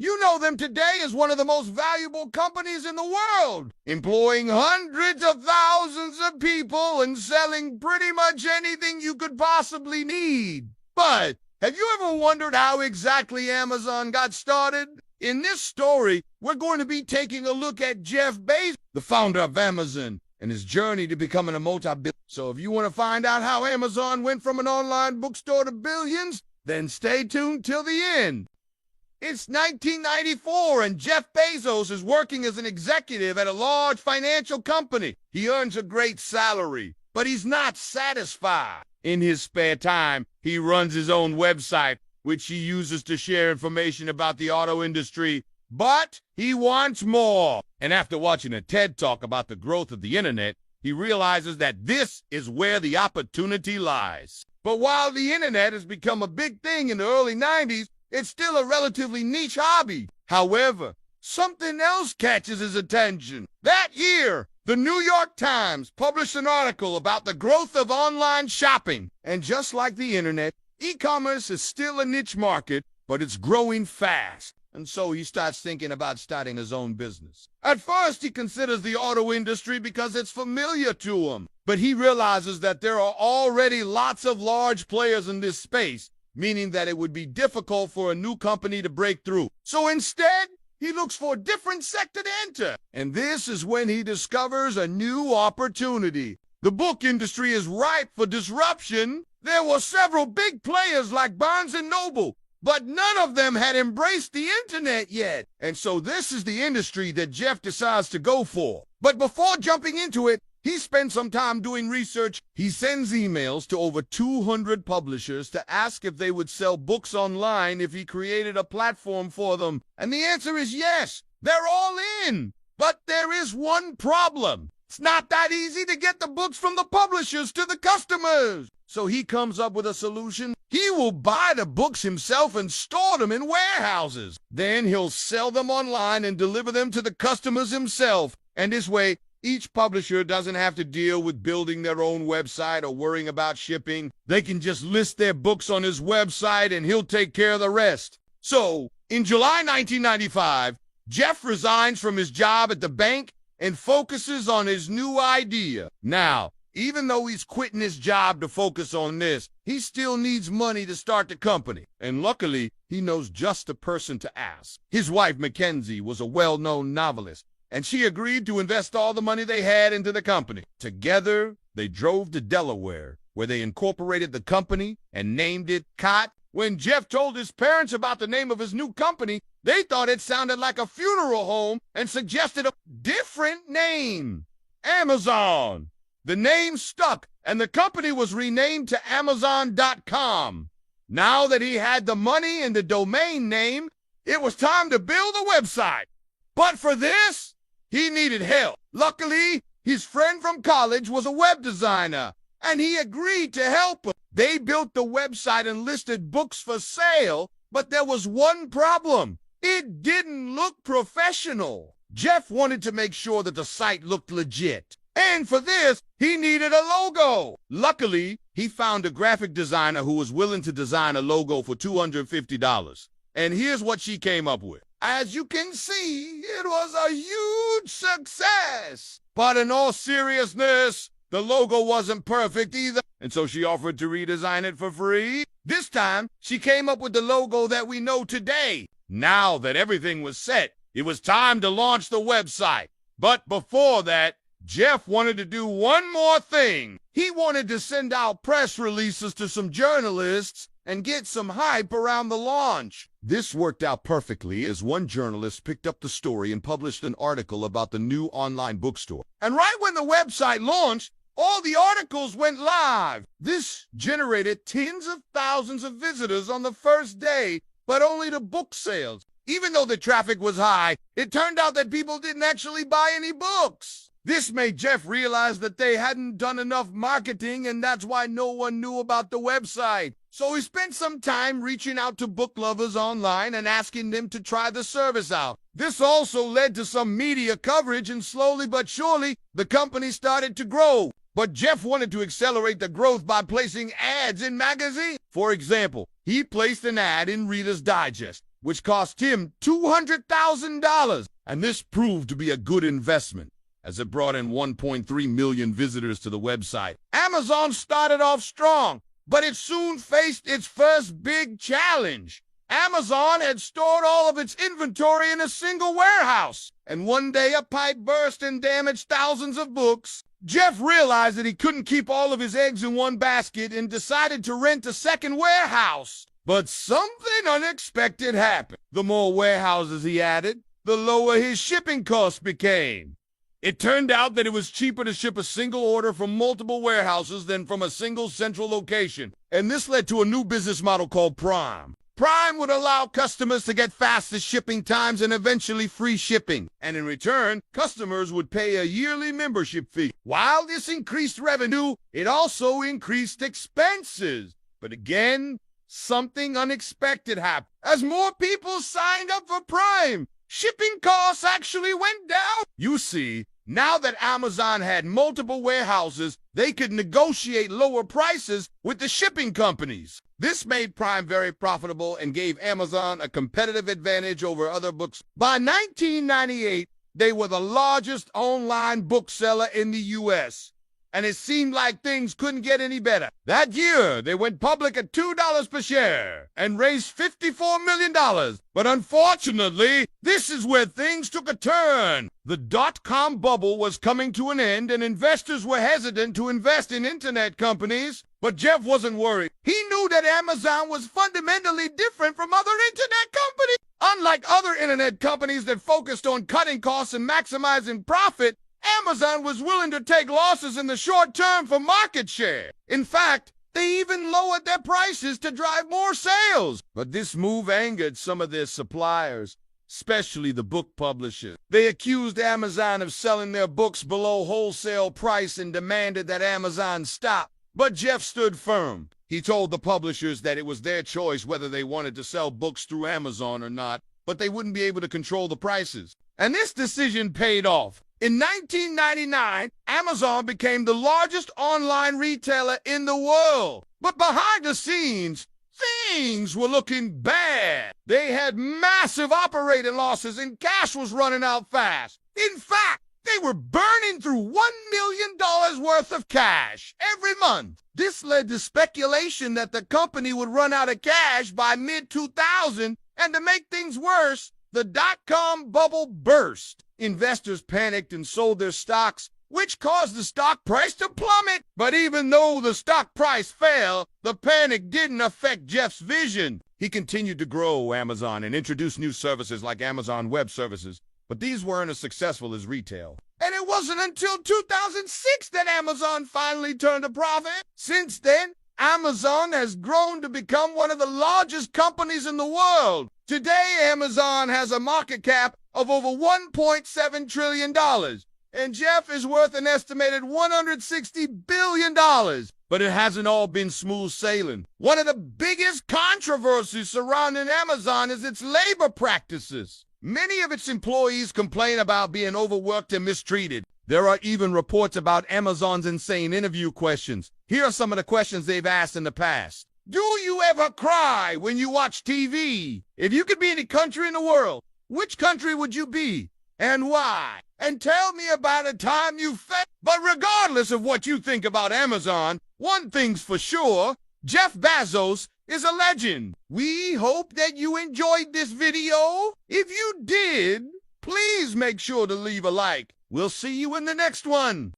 You know them today as one of the most valuable companies in the world, employing hundreds of thousands of people and selling pretty much anything you could possibly need. But have you ever wondered how exactly Amazon got started? In this story, we're going to be taking a look at Jeff Bezos, the founder of Amazon, and his journey to becoming a multi-billionaire. So if you want to find out how Amazon went from an online bookstore to billions, then stay tuned till the end. It's 1994, and Jeff Bezos is working as an executive at a large financial company. He earns a great salary, but he's not satisfied. In his spare time, he runs his own website, which he uses to share information about the auto industry. But he wants more. And after watching a TED Talk about the growth of the internet, he realizes that this is where the opportunity lies. But while the internet has become a big thing in the early 90s, it's still a relatively niche hobby. However, something else catches his attention. That year, the New York Times published an article about the growth of online shopping. And just like the internet, e-commerce is still a niche market, but it's growing fast. And so he starts thinking about starting his own business. At first, he considers the auto industry because it's familiar to him. But he realizes that there are already lots of large players in this space, meaning that it would be difficult for a new company to break through. So instead, he looks for a different sector to enter. And this is when he discovers a new opportunity. The book industry is ripe for disruption. There were several big players like Barnes & Noble, but none of them had embraced the internet yet. And so this is the industry that Jeff decides to go for. But before jumping into it, he spends some time doing research. He sends emails to over 200 publishers to ask if they would sell books online if he created a platform for them. And the answer is yes, they're all in. But there is one problem. It's not that easy to get the books from the publishers to the customers. So he comes up with a solution. He will buy the books himself and store them in warehouses. Then he'll sell them online and deliver them to the customers himself. And this way, each publisher doesn't have to deal with building their own website or worrying about shipping. They can just list their books on his website and he'll take care of the rest. So, in July 1995, Jeff resigns from his job at the bank and focuses on his new idea. Now, even though he's quitting his job to focus on this, he still needs money to start the company. And luckily, he knows just the person to ask. His wife, Mackenzie, was a well-known novelist, and she agreed to invest all the money they had into the company. Together, they drove to Delaware, where they incorporated the company and named it Cot. When Jeff told his parents about the name of his new company, they thought it sounded like a funeral home and suggested a different name, Amazon. The name stuck, and the company was renamed to Amazon.com. Now that he had the money and the domain name, it was time to build a website. But for this, he needed help. Luckily, his friend from college was a web designer, and he agreed to help him. They built the website and listed books for sale, but there was one problem. It didn't look professional. Jeff wanted to make sure that the site looked legit. And for this, he needed a logo. Luckily, he found a graphic designer who was willing to design a logo for $250. And here's what she came up with. As you can see, it was a huge success. But in all seriousness, the logo wasn't perfect either. And so she offered to redesign it for free. This time, she came up with the logo that we know today. Now that everything was set, it was time to launch the website. But before that, Jeff wanted to do one more thing. He wanted to send out press releases to some journalists and get some hype around the launch. This worked out perfectly as one journalist picked up the story and published an article about the new online bookstore. And right when the website launched, all the articles went live. This generated tens of thousands of visitors on the first day, but only to book sales. Even though the traffic was high, it turned out that people didn't actually buy any books. This made Jeff realize that they hadn't done enough marketing, and that's why no one knew about the website. So he spent some time reaching out to book lovers online and asking them to try the service out. This also led to some media coverage, and slowly but surely, the company started to grow. But Jeff wanted to accelerate the growth by placing ads in magazines. For example, he placed an ad in Reader's Digest. which cost him $200,000. And this proved to be a good investment, as it brought in 1.3 million visitors to the website. Amazon started off strong, but it soon faced its first big challenge. Amazon had stored all of its inventory in a single warehouse, and one day a pipe burst and damaged thousands of books. Jeff realized that he couldn't keep all of his eggs in one basket and decided to rent a second warehouse. But something unexpected happened. The more warehouses he added, the lower his shipping costs became. It turned out that it was cheaper to ship a single order from multiple warehouses than from a single central location, and this led to a new business model called Prime. Prime would allow customers to get fastest shipping times and eventually free shipping, and in return, customers would pay a yearly membership fee. While this increased revenue, it also increased expenses. But again, something unexpected happened. As more people signed up for Prime, shipping costs actually went down. You see, now that Amazon had multiple warehouses, they could negotiate lower prices with the shipping companies. This made Prime very profitable and gave Amazon a competitive advantage over other books. By 1998, they were the largest online bookseller in the U.S., and it seemed like things couldn't get any better. That year, they went public at $2 per share and raised $54 million. But unfortunately, this is where things took a turn. The dot-com bubble was coming to an end, and investors were hesitant to invest in internet companies. But Jeff wasn't worried. He knew that Amazon was fundamentally different from other internet companies. Unlike other internet companies that focused on cutting costs and maximizing profit, Amazon was willing to take losses in the short term for market share. In fact, they even lowered their prices to drive more sales. But this move angered some of their suppliers, especially the book publishers. They accused Amazon of selling their books below wholesale price and demanded that Amazon stop. But Jeff stood firm. He told the publishers that it was their choice whether they wanted to sell books through Amazon or not, but they wouldn't be able to control the prices. And this decision paid off. In 1999, Amazon became the largest online retailer in the world. But behind the scenes, things were looking bad. They had massive operating losses and cash was running out fast. In fact, they were burning through $1 million worth of cash every month. This led to speculation that the company would run out of cash by mid-2000, and to make things worse, the dot-com bubble burst. Investors panicked and sold their stocks, which caused the stock price to plummet. But even though the stock price fell, the panic didn't affect Jeff's vision. He continued to grow Amazon and introduce new services like Amazon Web Services, but these weren't as successful as retail. And it wasn't until 2006 that Amazon finally turned a profit. Since then, Amazon has grown to become one of the largest companies in the world. Today, Amazon has a market cap of over $1.7 trillion, and Jeff is worth an estimated $160 billion. But it hasn't all been smooth sailing. One of the biggest controversies surrounding Amazon is its labor practices. Many of its employees complain about being overworked and mistreated. There are even reports about Amazon's insane interview questions. Here are some of the questions they've asked in the past. Do you ever cry when you watch TV? If you could be any country in the world, which country would you be and why? And tell me about a time you felt. But regardless of what you think about Amazon, one thing's for sure, Jeff Bezos is a legend. We hope that you enjoyed this video. If you did, please make sure to leave a like. We'll see you in the next one.